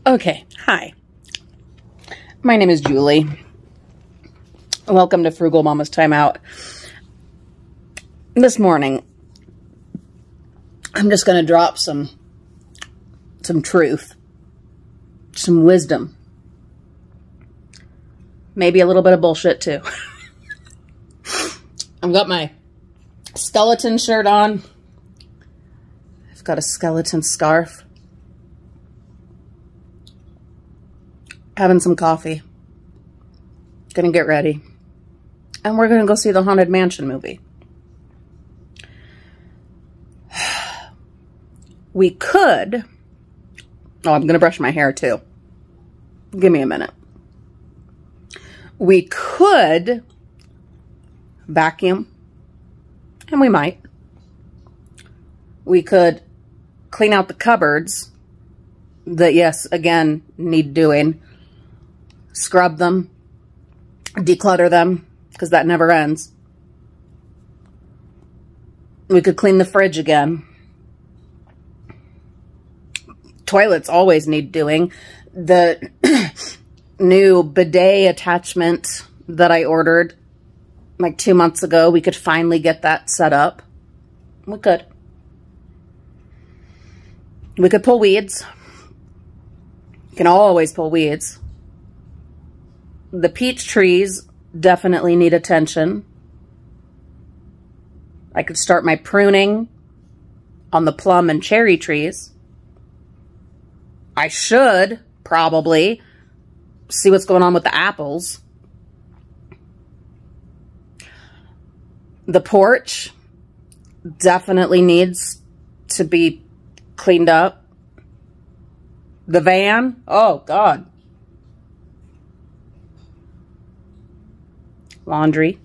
Okay, hi. My name is Julie. Welcome to Frugal Mama's Timeout. This morning, I'm just going to drop some truth, some wisdom, maybe a little bit of bullshit too. I've got my skeleton shirt on. I've got a skeleton scarf. Having some coffee. Gonna get ready. And we're gonna go see the Haunted Mansion movie. We could... Oh, I'm gonna brush my hair too. Give me a minute. We could vacuum. And we might. We could clean out the cupboards that, yes, again, need doing. Scrub them, declutter them, because that never ends. We could clean the fridge again. Toilets always need doing. The new bidet attachment that I ordered like 2 months ago, we could finally get that set up. We could. We could pull weeds. You can always pull weeds. The peach trees definitely need attention. I could start my pruning on the plum and cherry trees. I should probably see what's going on with the apples. The porch definitely needs to be cleaned up. The van, oh God. Laundry.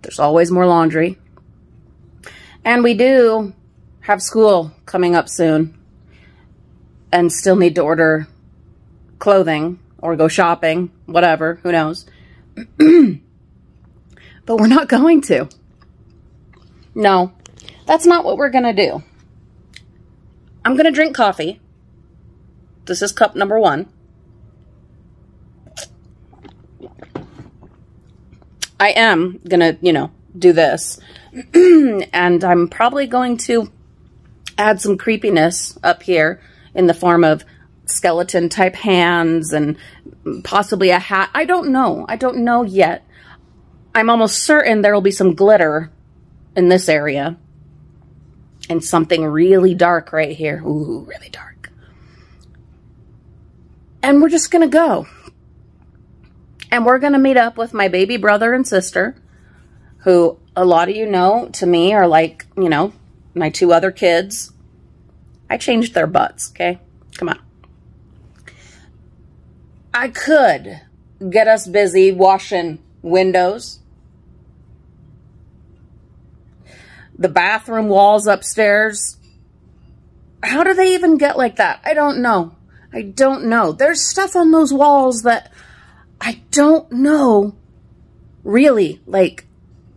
There's always more laundry. And we do have school coming up soon. And still need to order clothing or go shopping, whatever, who knows. But we're not going to. No, that's not what we're going to do. I'm going to drink coffee. This is cup number 1. I am going to, do this. And I'm probably going to add some creepiness up here in the form of skeleton type hands and possibly a hat. I don't know. I don't know yet. I'm almost certain there will be some glitter in this area. And something really dark right here. Ooh, really dark. And we're just going to go. And we're going to meet up with my baby brother and sister, who a lot of you know, to me, are like, my 2 other kids. I changed their butts, okay? Come on. I could get us busy washing windows. The bathroom walls upstairs. How do they even get like that? I don't know. I don't know. There's stuff on those walls that I don't know, really, like,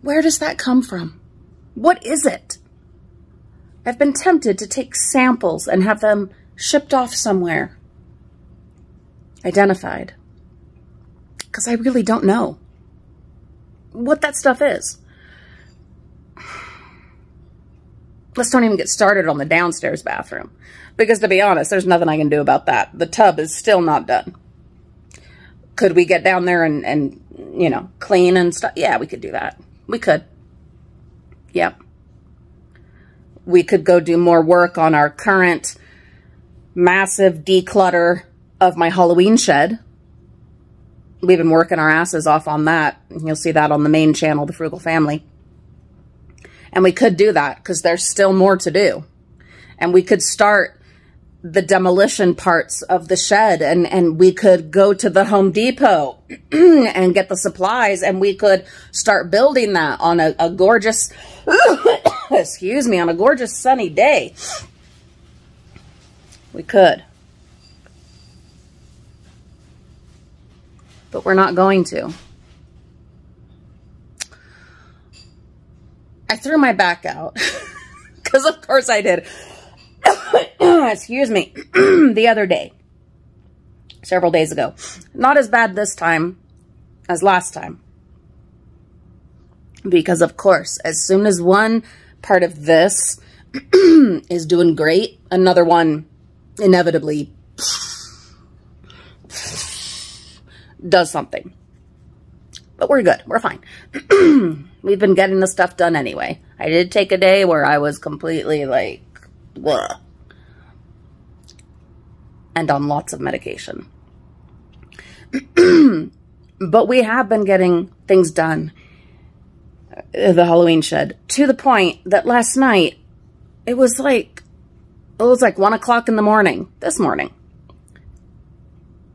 where does that come from? What is it? I've been tempted to take samples and have them shipped off somewhere. Identified. Because I really don't know what that stuff is. Let's don't even get started on the downstairs bathroom. Because to be honest, there's nothing I can do about that. The tub is still not done. Could we get down there and clean and stuff? Yeah, we could do that. We could. Yep. We could go do more work on our current massive declutter of my Halloween shed. We've been working our asses off on that. You'll see that on the main channel, the Frugal Family. And we could do that because there's still more to do. And we could start the demolition parts of the shed, and we could go to the Home Depot and get the supplies, and we could start building that on a gorgeous, excuse me, on a gorgeous sunny day. We could. But we're not going to. I threw my back out because of course I did. excuse me, the other day, several days ago. Not as bad this time as last time. Because, of course, as soon as one part of this is doing great, another one inevitably does something. But we're good. We're fine. We've been getting the stuff done anyway. I did take a day where I was completely like, bleh, and on lots of medication. But we have been getting things done. The Halloween shed, to the point that last night, it was like 1 o'clock in the morning, this morning,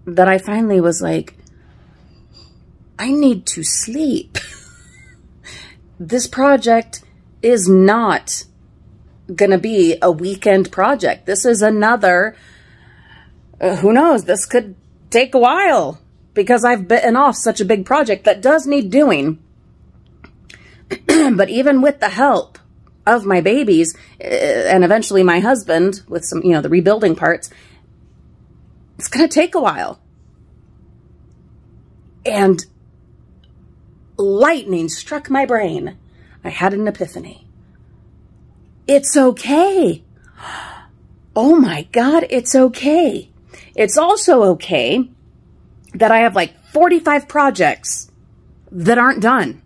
that I finally was like, I need to sleep. This project is not going to be a weekend project. This is another, who knows, this could take a while because I've bitten off such a big project that does need doing. But even with the help of my babies and eventually my husband with some, you know, the rebuilding parts, it's going to take a while. And lightning struck my brain. I had an epiphany. It's okay. Oh my God, it's okay. It's also okay that I have like 45 projects that aren't done.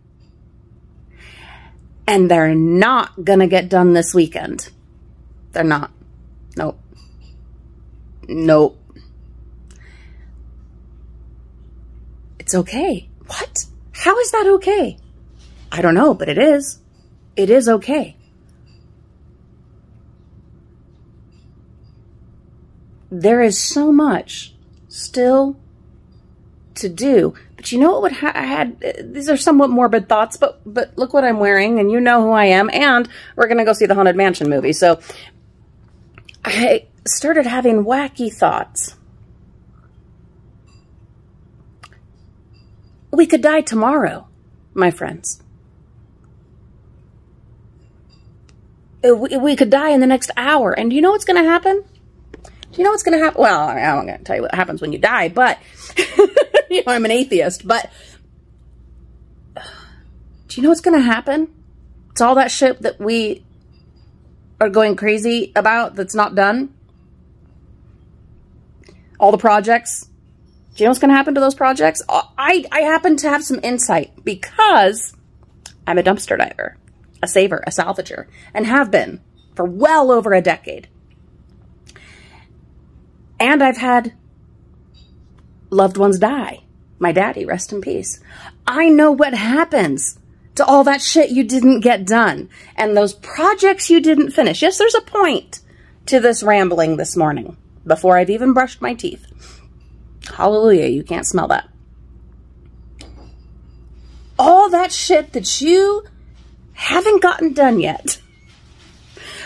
And they're not going to get done this weekend. They're not. Nope. Nope. It's okay. What? How is that okay? I don't know, but it is. It is okay. There is so much still to do. But you know what would I had, these are somewhat morbid thoughts, but look what I'm wearing, and you know who I am, and we're going to go see the Haunted Mansion movie. So I started having wacky thoughts. We could die tomorrow, my friends. We could die in the next hour, and do you know what's going to happen? Do you know what's going to happen? Well, I'm not going to tell you what happens when you die, but you know, I'm an atheist, but do you know what's going to happen? It's all that shit that we are going crazy about that's not done. All the projects. Do you know what's going to happen to those projects? I happen to have some insight because I'm a dumpster diver, a saver, a salvager, and have been for well over a decade. And I've had loved ones die. My daddy, rest in peace. I know what happens to all that shit you didn't get done and those projects you didn't finish. Yes, there's a point to this rambling this morning before I've even brushed my teeth. Hallelujah, you can't smell that. All that shit that you haven't gotten done yet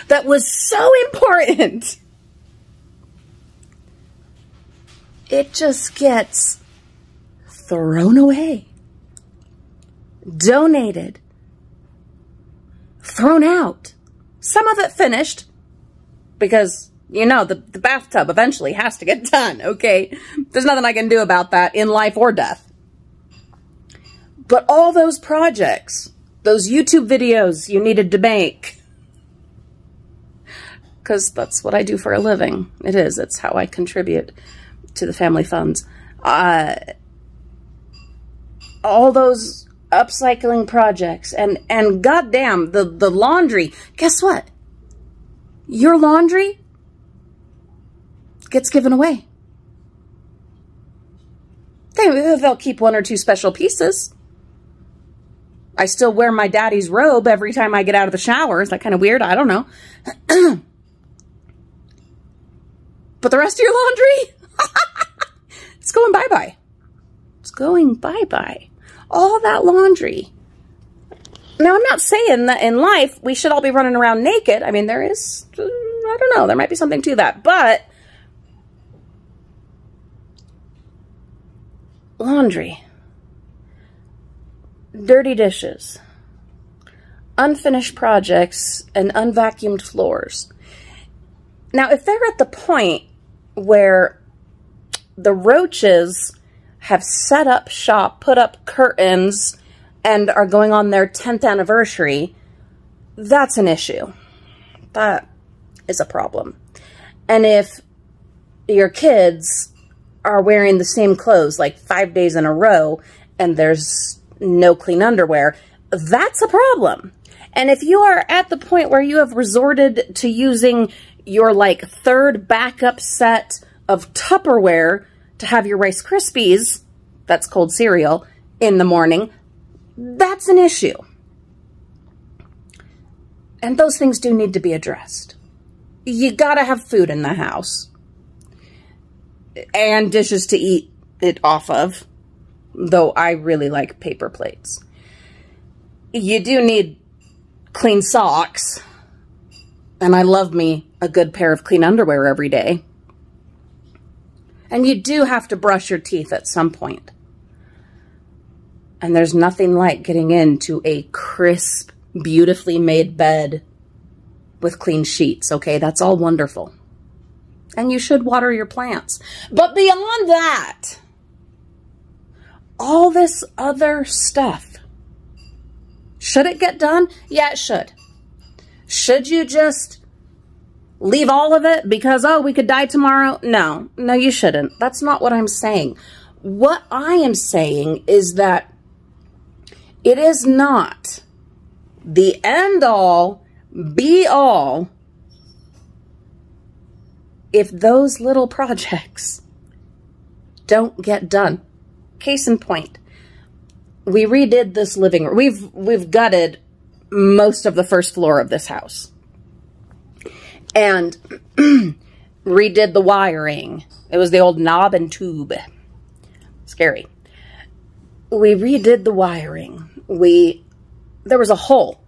that was so important, it just gets thrown away, donated, thrown out. Some of it finished because, you know, the bathtub eventually has to get done, okay? There's nothing I can do about that in life or death. But all those projects, those YouTube videos you needed to make, because that's what I do for a living. It is. It's how I contribute to the family funds. All those upcycling projects and goddamn the laundry. Guess what? Your laundry gets given away. They'll keep 1 or 2 special pieces. I still wear my daddy's robe every time I get out of the shower. Is that kind of weird? I don't know. But the rest of your laundry? It's going bye-bye. It's going bye-bye. All that laundry. Now, I'm not saying that in life we should all be running around naked. I mean, there is, I don't know, there might be something to that. But laundry, dirty dishes, unfinished projects, and unvacuumed floors. Now, if they're at the point where the roaches have set up shop, put up curtains, and are going on their 10th anniversary, that's an issue. That is a problem. And if your kids are wearing the same clothes like 5 days in a row and there's no clean underwear, that's a problem. And if you are at the point where you have resorted to using your like third backup set of Tupperware to have your Rice Krispies, that's cold cereal, in the morning, that's an issue. And those things do need to be addressed. You gotta have food in the house. And dishes to eat it off of. Though I really like paper plates. You do need clean socks. And I love me a good pair of clean underwear every day. And you do have to brush your teeth at some point. And there's nothing like getting into a crisp, beautifully made bed with clean sheets, okay? That's all wonderful. And you should water your plants. But beyond that, all this other stuff, should it get done? Yeah, it should. Should you just leave all of it because, oh, we could die tomorrow? No, you shouldn't. That's not what I'm saying. What I am saying is that it is not the end all, be all, if those little projects don't get done. Case in point, we redid this living room. We've gutted most of the first floor of this house. And redid the wiring. It was the old knob and tube. Scary. We redid the wiring. There was a hole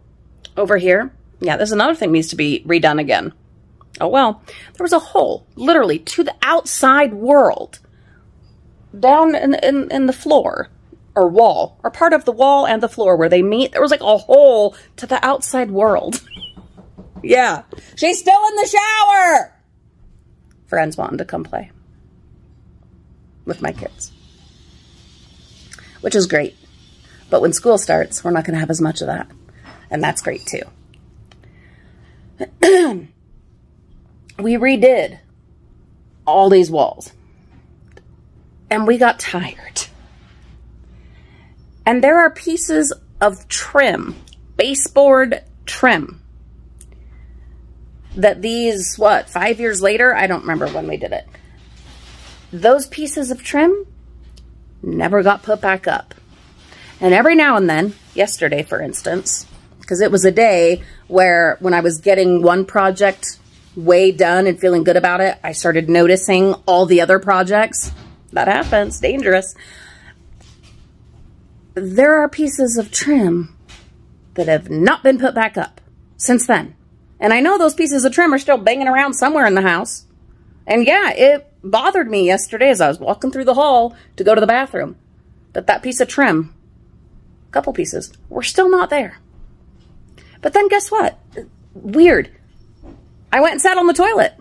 over here. Yeah, there's another thing needs to be redone again. Oh, well, there was a hole, literally, to the outside world. Down in the floor, or wall, or part of the wall and the floor where they meet. There was like a hole to the outside world. Yeah, she's still in the shower! Friends wanting to come play with my kids. Which is great. But when school starts, we're not going to have as much of that. And that's great too. We redid all these walls. And we got tired. And there are pieces of trim, baseboard trim, that these, 5 years later? I don't remember when we did it. Those pieces of trim never got put back up. And every now and then, yesterday for instance, because it was a day where when I was getting one project way done and feeling good about it, I started noticing all the other projects. That happens, dangerous. There are pieces of trim that have not been put back up since then. And I know those pieces of trim are still banging around somewhere in the house. And yeah, it bothered me yesterday as I was walking through the hall to go to the bathroom. That piece of trim, a couple pieces, were still not there. But then guess what? Weird. I went and sat on the toilet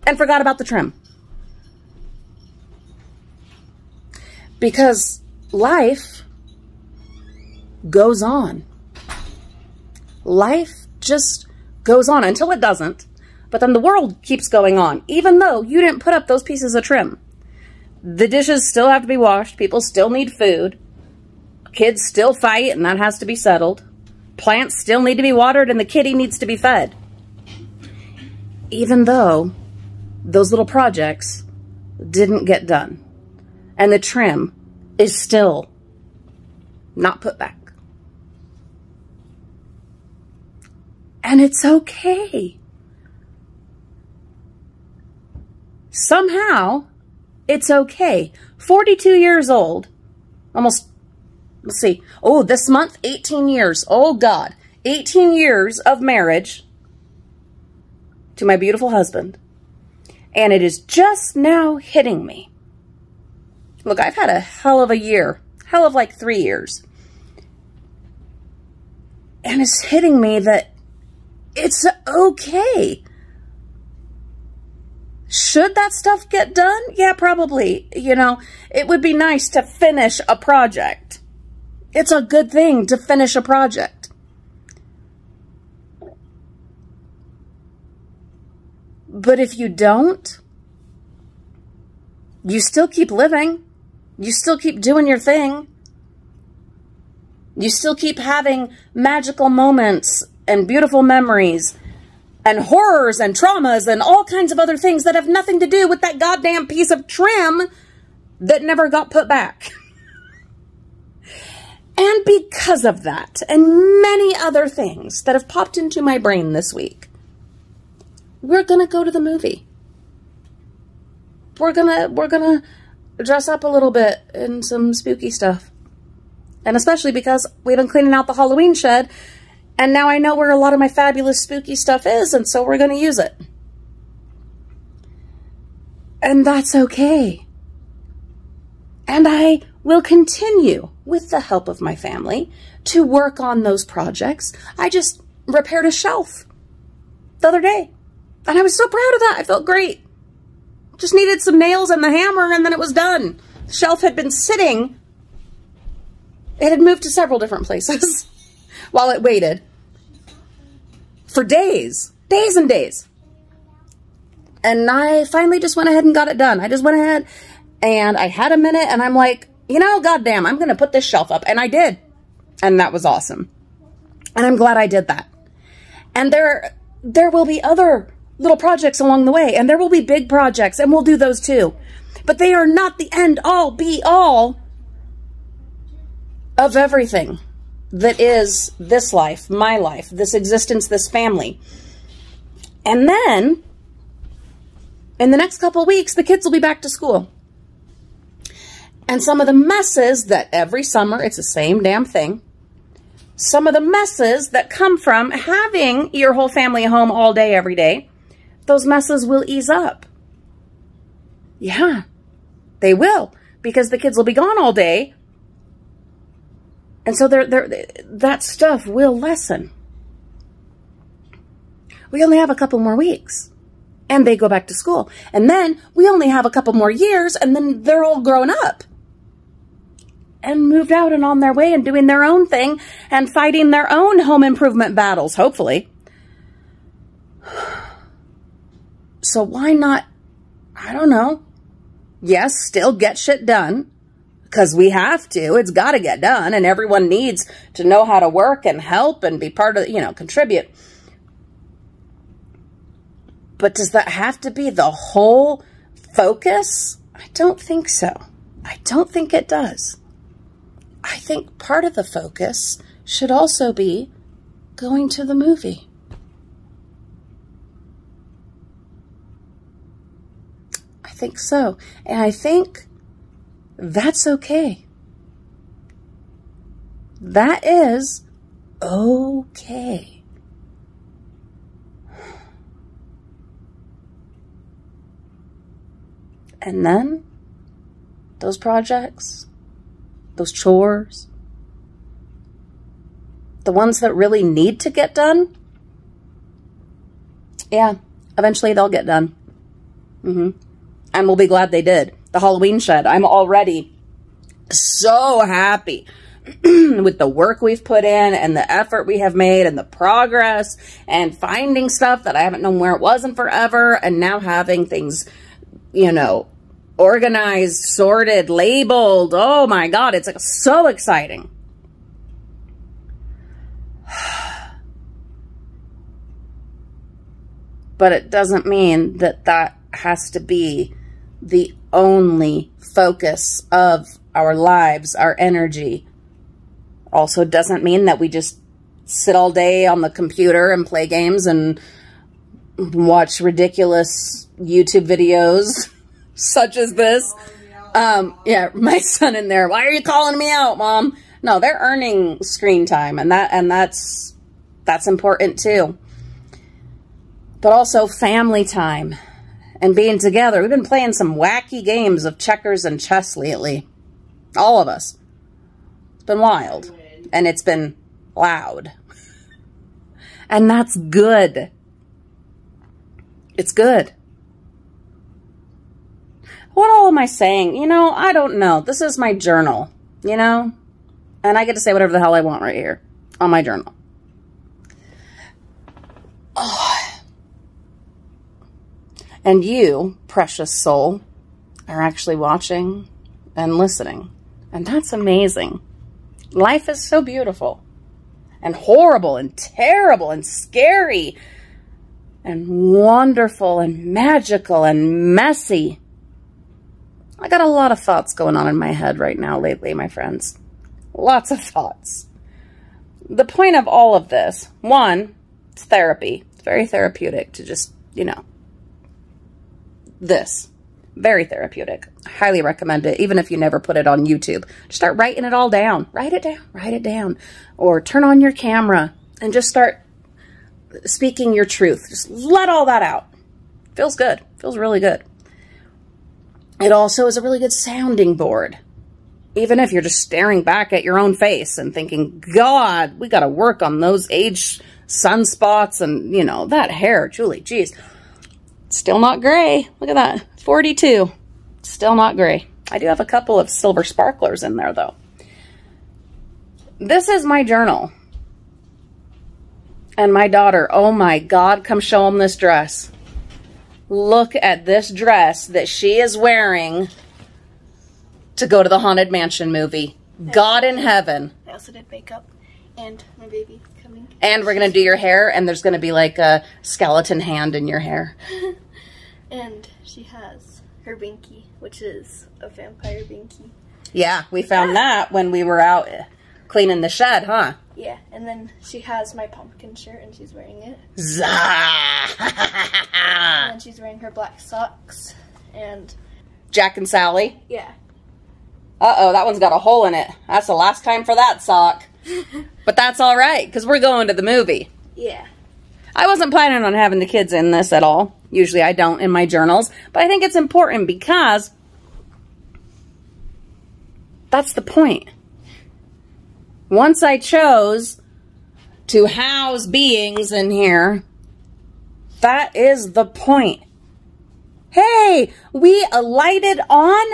and forgot about the trim. Because life goes on. Life just goes on until it doesn't. But then the world keeps going on, even though you didn't put up those pieces of trim. The dishes still have to be washed. People still need food. Kids still fight, and that has to be settled. Plants still need to be watered, and the kitty needs to be fed. Even though those little projects didn't get done. And the trim is still not put back. And it's okay. Somehow, it's okay. 42 years old, almost, let's see, oh, this month, 18 years. Oh, God. 18 years of marriage to my beautiful husband. And it is just now hitting me. Look, I've had a hell of a year. Hell of like 3 years. And it's hitting me that it's okay. Should that stuff get done? Yeah, probably. You know, it would be nice to finish a project. It's a good thing to finish a project. But if you don't, you still keep living. You still keep doing your thing. You still keep having magical moments and beautiful memories and horrors and traumas and all kinds of other things that have nothing to do with that goddamn piece of trim that never got put back. And because of that and many other things that have popped into my brain this week, we're going to go to the movie. We're gonna dress up a little bit in some spooky stuff. And especially because we've been cleaning out the Halloween shed, and now I know where a lot of my fabulous spooky stuff is, and so we're going to use it. And that's okay. And I will continue, with the help of my family, to work on those projects. I just repaired a shelf the other day, and I was so proud of that. I felt great. Just needed some nails and the hammer, and then it was done. The shelf had been sitting. It had moved to several different places while it waited for days and days. And I finally just went ahead and got it done. I just went ahead and I had a minute, and I'm like, you know, goddamn, I'm going to put this shelf up. And I did. And that was awesome. And I'm glad I did that. And there will be other little projects along the way, and there will be big projects, and we'll do those too. But they are not the end all be all of everything that is this life, my life, this existence, this family. And then in the next couple of weeks, the kids will be back to school. And some of the messes that every summer, it's the same damn thing. Some of the messes that come from having your whole family home all day, every day, those messes will ease up. Yeah, they will, because the kids will be gone all day. And so that stuff will lessen. We only have a couple more weeks, and they go back to school. And then we only have a couple more years, and then they're all grown up and moved out and on their way and doing their own thing and fighting their own home improvement battles, hopefully. So why not, I don't know, yes, still get shit done, because we have to. It's got to get done, and everyone needs to know how to work and help and be part of, you know, contribute. But does that have to be the whole focus? I don't think so. I don't think it does. I think part of the focus should also be going to the movie. I think so. And I think that's okay. That is okay. And then those projects, those chores, the ones that really need to get done, yeah, eventually they'll get done. And we'll be glad they did. The Halloween shed, I'm already so happy with the work we've put in and the effort we have made and the progress and finding stuff that I haven't known where it was in forever, and now having things, you know, organized, sorted, labeled. Oh my God, it's like so exciting. But it doesn't mean that that has to be the only focus of our lives, our energy. Also doesn't mean that we just sit all day on the computer and play games and watch ridiculous YouTube videos such as this. Yeah, my son in there. Why are you calling me out, Mom? No, they're earning screen time, and that's important too. But also family time and being together. We've been playing some wacky games of checkers and chess lately. All of us. It's been wild. And it's been loud. And that's good. It's good. What all am I saying? You know, I don't know. This is my journal, you know? And I get to say whatever the hell I want right here on my journal. Oh. And you, precious soul, are actually watching and listening. And that's amazing. Life is so beautiful and horrible and terrible and scary and wonderful and magical and messy. I got a lot of thoughts going on in my head right now lately, my friends. Lots of thoughts. The point of all of this, one, it's therapy. It's very therapeutic to just, you know, this. Very therapeutic. Highly recommend it, even if you never put it on YouTube. Just start writing it all down. Write it down. Write it down. Or turn on your camera and just start speaking your truth. Just let all that out. Feels good. Feels really good. It also is a really good sounding board. Even if you're just staring back at your own face and thinking, God, we got to work on those age sunspots and, you know, that hair, Julie, geez. Still not gray. Look at that. 42. Still not gray. I do have a couple of silver sparklers in there, though. This is my journal. And my daughter, oh my God, come show them this dress. Look at this dress that she is wearing to go to the Haunted Mansion movie. God in heaven. I also did makeup and my baby's coming. And we're going to do your hair, and there's going to be like a skeleton hand in your hair. And she has her binky, which is a vampire binky. Yeah, we found that when we were out cleaning the shed, huh? Yeah, and then she has my pumpkin shirt, and she's wearing it. And then she's wearing her black socks, and... Jack and Sally? Yeah. Uh-oh, that one's got a hole in it. That's the last time for that sock. But that's all right, because we're going to the movie. Yeah. I wasn't planning on having the kids in this at all. Usually I don't in my journals. But I think it's important because that's the point. Once I chose to house beings in here, that is the point. Hey, we alighted on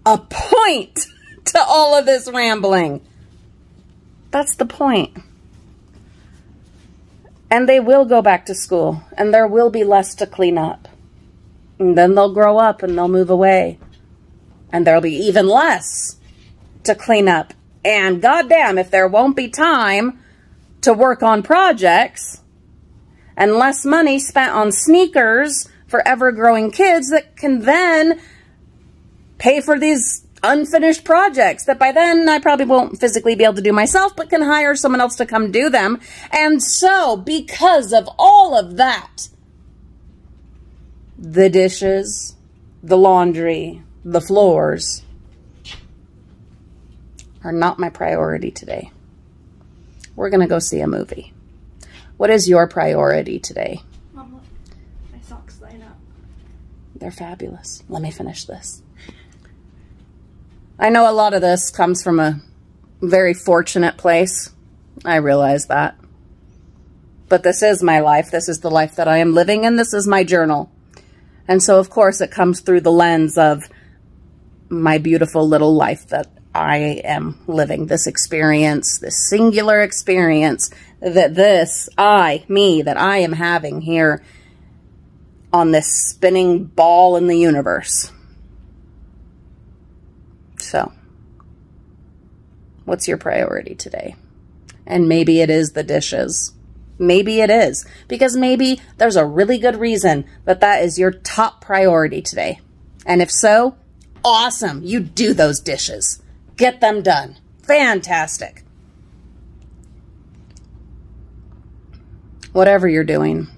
a point to all of this rambling. That's the point. And they will go back to school, and there will be less to clean up. And then they'll grow up and they'll move away. And there'll be even less to clean up. And goddamn, if there won't be time to work on projects and less money spent on sneakers for ever-growing kids that can then pay for these unfinished projects that by then I probably won't physically be able to do myself, but can hire someone else to come do them. And so, because of all of that, the dishes, the laundry, the floors are not my priority today. We're going to go see a movie. What is your priority today? Mama, my socks line up. They're fabulous. Let me finish this. I know a lot of this comes from a very fortunate place. I realize that. But this is my life. This is the life that I am living, and this is my journal. And so, of course, it comes through the lens of my beautiful little life that I am living. This experience, this singular experience that that I am having here on this spinning ball in the universe. So, what's your priority today? And maybe it is the dishes. Maybe it is. Because maybe there's a really good reason that that is your top priority today. And if so, awesome. You do those dishes. Get them done. Fantastic. Whatever you're doing,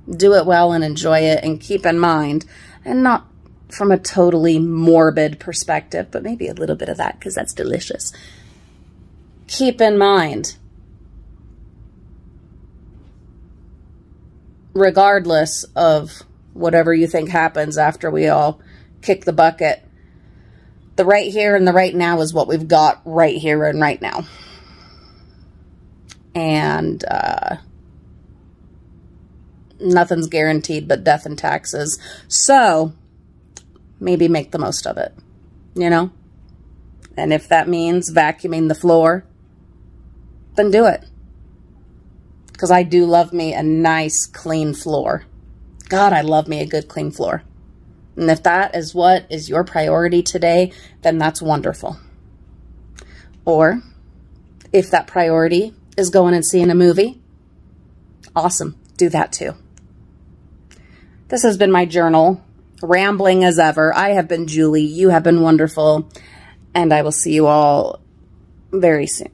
do it well and enjoy it, and keep in mind, and not from a totally morbid perspective, but maybe a little bit of that because that's delicious. Keep in mind, regardless of whatever you think happens after we all kick the bucket, the right here and the right now is what we've got right here and right now. And nothing's guaranteed but death and taxes. So maybe make the most of it, you know? And if that means vacuuming the floor, then do it. Because I do love me a nice, clean floor. God, I love me a good, clean floor. And if that is what is your priority today, then that's wonderful. Or if that priority is going and seeing a movie, awesome. Do that too. This has been my journal, rambling as ever. I have been Julie. You have been wonderful. And I will see you all very soon.